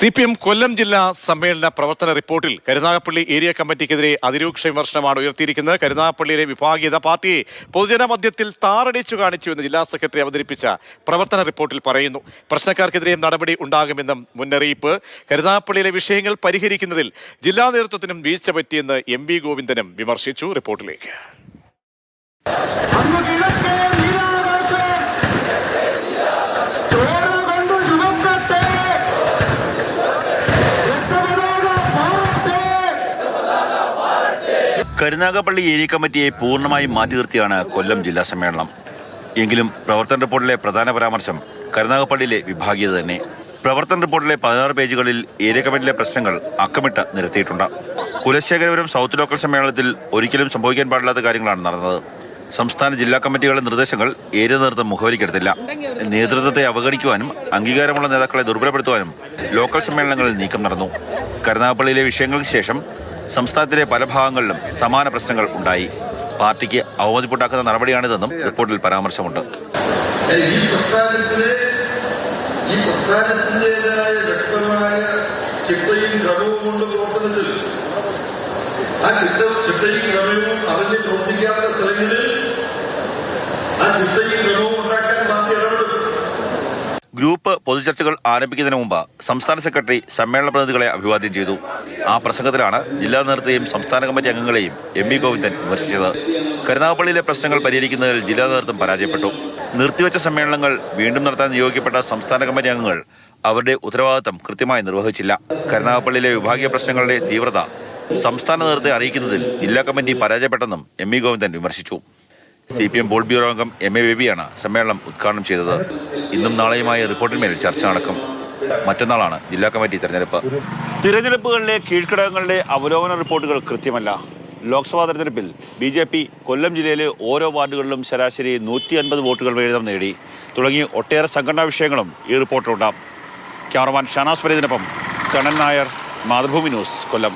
CPM കൊല്ലം ജില്ലാ സമ്മേളന പ്രവർത്തന റിപ്പോർട്ടിൽ കരുനാഗപ്പള്ളി ഏരിയ കമ്മിറ്റിക്കെതിരെ അതിരൂക്ഷ വിമർശനമാണ് ഉയർത്തിയിരിക്കുന്നത്. കരുനാഗപ്പള്ളിയിലെ വിഭാഗീയത പാർട്ടിയെ പൊതുജന മധ്യത്തിൽ താറടിച്ചു കാണിച്ചു എന്ന് ജില്ലാ സെക്രട്ടറി അവതരിപ്പിച്ച പ്രവർത്തന റിപ്പോർട്ടിൽ പറയുന്നു. പ്രശ്നക്കാർക്കെതിരെ നടപടി ഉണ്ടാകുമെന്നും മുന്നറിയിപ്പ്. കരുനാഗപ്പള്ളിയിലെ വിഷയങ്ങൾ പരിഹരിക്കുന്നതിൽ ജില്ലാ നേതൃത്വത്തിനും വീഴ്ച പറ്റിയെന്ന് MV ഗോവിന്ദനും വിമർശിച്ചു. റിപ്പോർട്ടിലേക്ക്. കരുനാഗപ്പള്ളി ഏരിയ കമ്മിറ്റിയെ പൂർണ്ണമായും മാറ്റി നിർത്തിയാണ് കൊല്ലം ജില്ലാ സമ്മേളനം. എങ്കിലും പ്രവർത്തന റിപ്പോർട്ടിലെ പ്രധാന പരാമർശം കരുനാഗപ്പള്ളിയിലെ വിഭാഗീയത തന്നെ. പ്രവർത്തന റിപ്പോർട്ടിലെ 16 പേജുകളിൽ ഏരിയ കമ്മിറ്റിയിലെ പ്രശ്നങ്ങൾ അക്കമിട്ട് നിരത്തിയിട്ടുണ്ട്. കുലശേഖരപുരം സൗത്ത് ലോക്കൽ സമ്മേളനത്തിൽ ഒരിക്കലും സംഭവിക്കാൻ പാടില്ലാത്ത കാര്യങ്ങളാണ് നടന്നത്. സംസ്ഥാന ജില്ലാ കമ്മിറ്റികളുടെ നിർദ്ദേശങ്ങൾ ഏരിയ നേതൃത്വം മുഖവരിക്കെടുത്തില്ല. നേതൃത്വത്തെ അവഗണിക്കുവാനും അംഗീകാരമുള്ള നേതാക്കളെ ദുർബലപ്പെടുത്തുവാനും ലോക്കൽ സമ്മേളനങ്ങളിൽ നീക്കം നടന്നു. കരുനാഗപ്പള്ളിയിലെ വിഷയങ്ങൾക്ക് ശേഷം സംസ്ഥാനത്തിലെ പല ഭാഗങ്ങളിലും സമാന പ്രശ്നങ്ങൾ ഉണ്ടായി. പാർട്ടിക്ക് അവമതിപ്പുണ്ടാക്കുന്ന നടപടിയാണിതെന്നും റിപ്പോർട്ടിൽ പരാമർശമുണ്ട്. ഈ പ്രസ്ഥാനത്തിൻ്റെതായ വ്യക്തമായ ചിട്ടയും ക്രമവും കൊണ്ട് പ്രവർത്തനത്തിൽ ആ ചിട്ടയും ക്രമവും അറിഞ്ഞ് പ്രവർത്തിക്കാത്ത സ്ഥലങ്ങളിൽ ആ ചിട്ടയും ക്രമവും ഉണ്ടാക്കാൻ പാർട്ടി ഇടപെടും. ഗ്രൂപ്പ് പൊതുചർച്ചകൾ ആരംഭിക്കുന്നതിന് മുമ്പ് സംസ്ഥാന സെക്രട്ടറി സമ്മേളന പ്രതിനിധികളെ അഭിവാദ്യം ചെയ്തു. ആ പ്രസംഗത്തിലാണ് ജില്ലാ നേതൃത്വത്തെയും സംസ്ഥാന കമ്മിറ്റി അംഗങ്ങളെയും MV ഗോവിന്ദൻ വിമർശിച്ചത്. കരുനാഗപ്പള്ളിയിലെ പ്രശ്നങ്ങൾ പരിഹരിക്കുന്നതിൽ ജില്ലാ നേതൃത്വം പരാജയപ്പെട്ടു. നിർത്തിവെച്ച സമ്മേളനങ്ങൾ വീണ്ടും നടത്താൻ നിയോഗിക്കപ്പെട്ട സംസ്ഥാന കമ്മിറ്റി അംഗങ്ങൾ അവരുടെ ഉത്തരവാദിത്തം കൃത്യമായി നിർവഹിച്ചില്ല. കരുനാഗപ്പള്ളിയിലെ വിഭാഗീയ പ്രശ്നങ്ങളുടെ തീവ്രത സംസ്ഥാന നേതൃത്വത്തെ അറിയിക്കുന്നതിൽ ജില്ലാ കമ്മിറ്റി പരാജയപ്പെട്ടെന്നും MV ഗോവിന്ദൻ വിമർശിച്ചു. CPM പോൾ ബ്യൂറോ അംഗം MA ബേബിയാണ് സമ്മേളനം ഉദ്ഘാടനം ചെയ്തത്. ഇന്നും നാളെയുമായി റിപ്പോർട്ടിന്മേൽ ചർച്ച നടക്കും. മറ്റന്നാളാണ് ജില്ലാ കമ്മിറ്റി തിരഞ്ഞെടുപ്പുകളിലെ കീഴ്ഘടകങ്ങളുടെ അവലോകന റിപ്പോർട്ടുകൾ കൃത്യമല്ല. ലോക്സഭാ തെരഞ്ഞെടുപ്പിൽ BJP കൊല്ലം ജില്ലയിലെ ഓരോ വാർഡുകളിലും ശരാശരി 150 വോട്ടുകൾ വീതം നേടി തുടങ്ങി ഒട്ടേറെ സംഘടനാ വിഷയങ്ങളും ഈ റിപ്പോർട്ടിലുണ്ടാകും. ക്യാമറമാൻ ഷാനാസ് ഫരീദിനൊപ്പം കണ്ണൻ നായർ, മാതൃഭൂമി ന്യൂസ്, കൊല്ലം.